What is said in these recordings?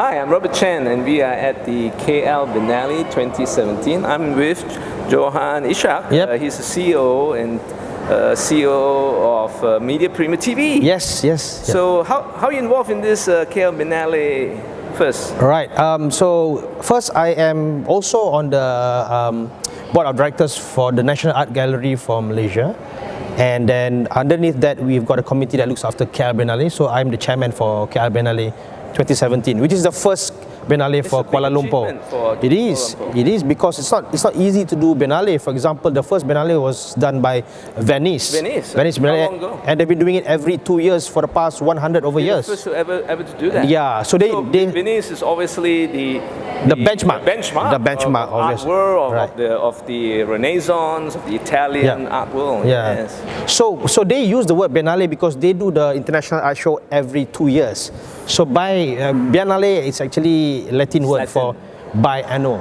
Hi, I'm Robert Chaen, and we are at the KL Biennale 2017. I'm with Johan Ishak. Yep. He's the CEO and CEO of Media Prima TV. Yes. So how are you involved in this KL Biennale first? Right. So first, I am also on the board of directors for the National Art Gallery for Malaysia. And then underneath that, we've got a committee that looks after KL Biennale. So I'm the chairman for KL Biennale 2017, which is the first Biennale for Kuala Lumpur. It is because it's not easy to do Biennale. For example, the first Biennale was done by Venice Biennale, and they've been doing it every 2 years for the past 100 over years. The first ever to do that. Yeah, so they Venice is obviously the benchmark of art world, right, of the Renaissance, of the Italian art world. Yeah. Yes. So they use the word Biennale because they do the international art show every 2 years. So Biennale is actually Latin word for biannual.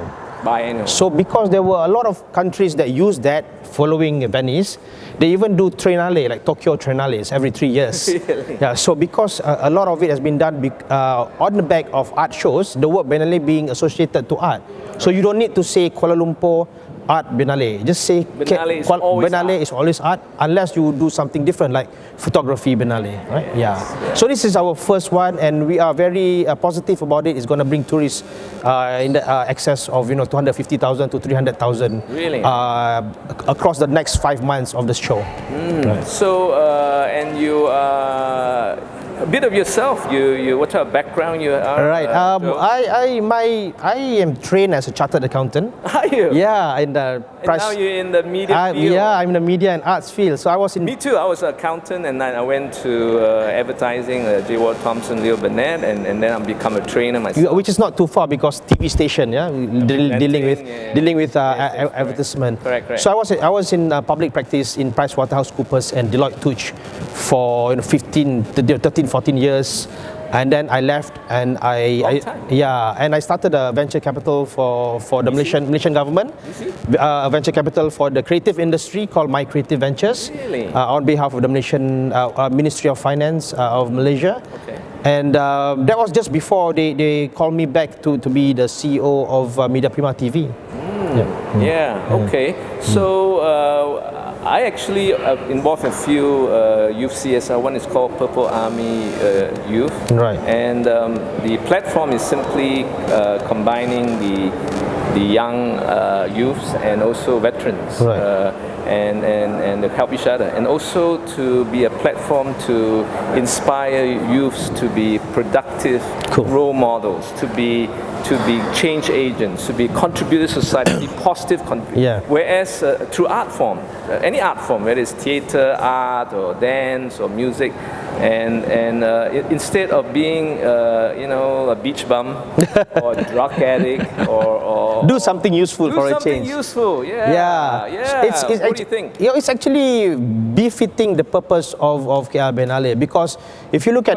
So because there were a lot of countries that use that following Venice, they even do Triennale, like Tokyo Triennales, every 3 years. Really? Yeah. So because a lot of it has been done on the back of art shows, the word Biennale being associated to art. So you don't need to say Kuala Lumpur Art Biennale. Just say Biennale is always art, unless you do something different like photography Biennale, right? Yes. Yeah. So this is our first one, and we are very positive about it. It's going to bring tourists in the excess of 250,000 to 300,000 really? Across the next 5 months of the show. Right. So and you. A bit of yourself. What type of background you are? Right. I am trained as a chartered accountant. Are you? Yeah. And now you're in the media field. Yeah, I'm in the media and arts field. So I was in. Me too. I was an accountant, and then I went to advertising, J. Ward Thompson, Leo Burnett, and then I become a trainer myself. Which is not too far because TV station, dealing with advertisement. Correct. So I was in public practice in PricewaterhouseCoopers and Deloitte Touche for 13, 14 years, and then I left and I started a venture capital for the Malaysian government, a venture capital for the creative industry called My Creative Ventures, on behalf of the Malaysian Ministry of Finance of Malaysia. Okay. And that was just before they called me back to be the CEO of Media Prima TV. Okay. So I actually involved in a few Youth CSR. One is called Purple Army Youth. Right. And the platform is simply combining the young youths and also veterans. Right. And to help each other, and also to be a platform to inspire youths to be productive role models, to be change agents, to be contributors to society, positive contributors. Yeah. Whereas through art form, any art form, whether it's theatre, art, or dance, or music, and instead of being a beach bum or a drug addict or do something useful for a change. Do something useful, yeah. What do you think? It's actually befitting the purpose of KL Biennale, because if you look at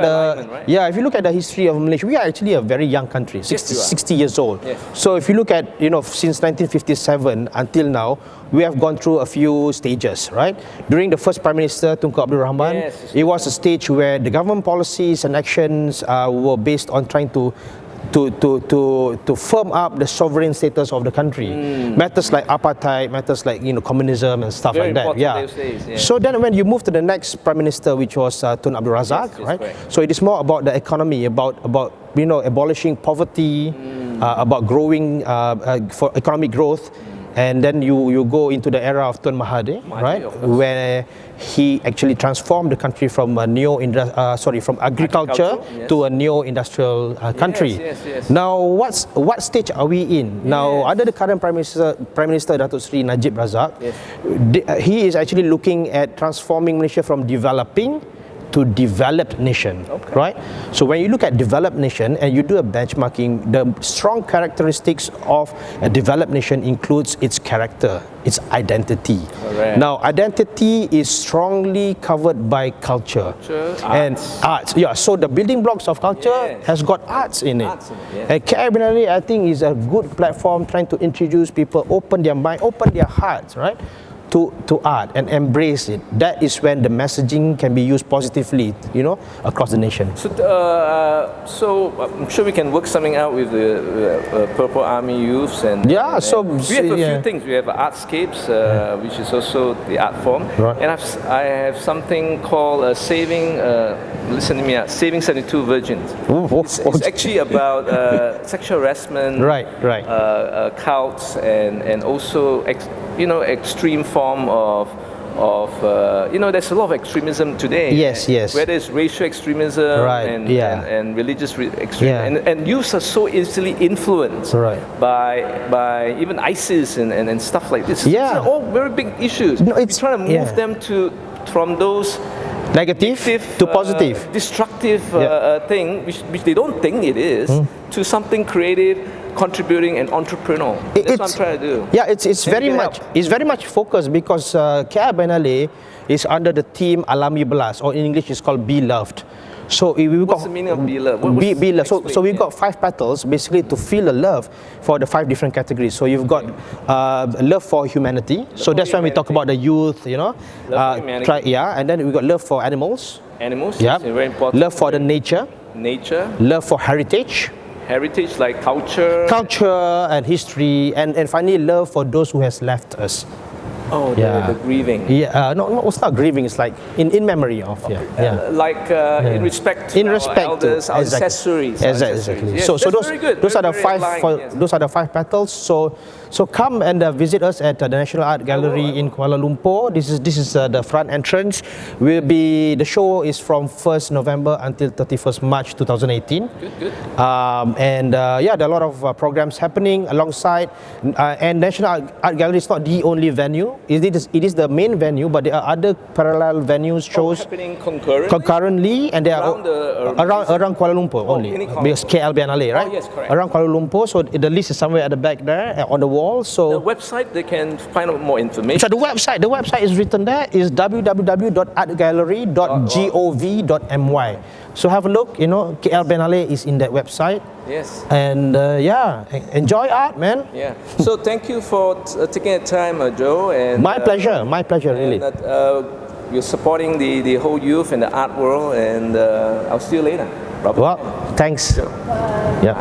if you look at the history of Malaysia, we are actually a very young country, 60 years old. Yes. So if you look at since 1957 until now, we have gone through a few stages, right? During the first Prime Minister, Tunku Abdul Rahman, it was a stage where the government policies and actions were based on trying to firm up the sovereign status of the country. Matters like apartheid, matters like communism and stuff like that. Yeah. So then when you move to the next Prime Minister, which was Tun Abdul Razak, right? So it is more about the economy, about abolishing poverty, about growing for economic growth. And then you go into the era of Tun Mahathir, right, where he actually transformed the country from from agriculture to a neo-industrial country. Yes. Now, what stage are we in now? Under the current Prime Minister Datuk Seri Najib Razak, he is actually looking at transforming Malaysia from developing to developed nation, right? So when you look at developed nation and you do a benchmarking, the strong characteristics of a developed nation includes its character, its identity. Correct. Now, identity is strongly covered by culture and arts. Yeah, so the building blocks of culture has got arts in it. And KL Biennale, I think, is a good platform trying to introduce people, open their mind, open their hearts, right? to art and embrace it, that is when the messaging can be used positively, across the nation. So I'm sure we can work something out with the Purple Army youths and we have a few things. We have artscapes, which is also the art form, and I have something called saving. Listen to me out. Saving 72 Virgins. It's actually about sexual harassment, cults, and also extreme form of there's a lot of extremism today. Yes. Whether it's racial extremism and religious extremism, and youths are so easily influenced by even ISIS and stuff like this. These are all very big issues. It's trying to move them from those negative to positive, destructive thing, which they don't think it is, to something creative, contributing, and entrepreneurial. That's what I'm trying to do. Yeah, it's very much focused because KL Biennale is under the theme Alami Belas, or in English it's called Be Loved. So what's the meaning of be loved? Be loved. So we've got 5 petals basically to feel a love for the 5 different categories. So you've got love for humanity. So that's when we talk about the youth, Love for humanity. And then we got love for animals. Yes, very important. Love for the nature. Love for heritage. Heritage like culture and history, and finally love for those who has left us. The grieving. No, it's not grieving. It's like in memory of. In respect to our elders, our ancestries. Exactly. Yes, so those very good. Those are the 5. Those are the 5 petals. So come and visit us at the National Art Gallery in Kuala Lumpur. This is the front entrance. The show is from 1st November until 31st March 2018. Good. There are a lot of programs happening alongside. And National Art Gallery is not the only venue. It is the main venue, but there are other parallel venues, shows happening concurrently, and they are around Kuala Lumpur only. Because KL Biennale, right? Oh, yes, correct. Around Kuala Lumpur, so the list is somewhere at the back there on the wall. So the website, they can find out more information. So the website is written there is www.artgallery.gov.my. So have a look. KL Biennale is in that website. Yes. And enjoy art, man. Yeah. So thank you for taking the time, Joe. And my pleasure, really. You're supporting the whole youth and the art world, and I'll see you later. Well, thanks. Joe. Yeah.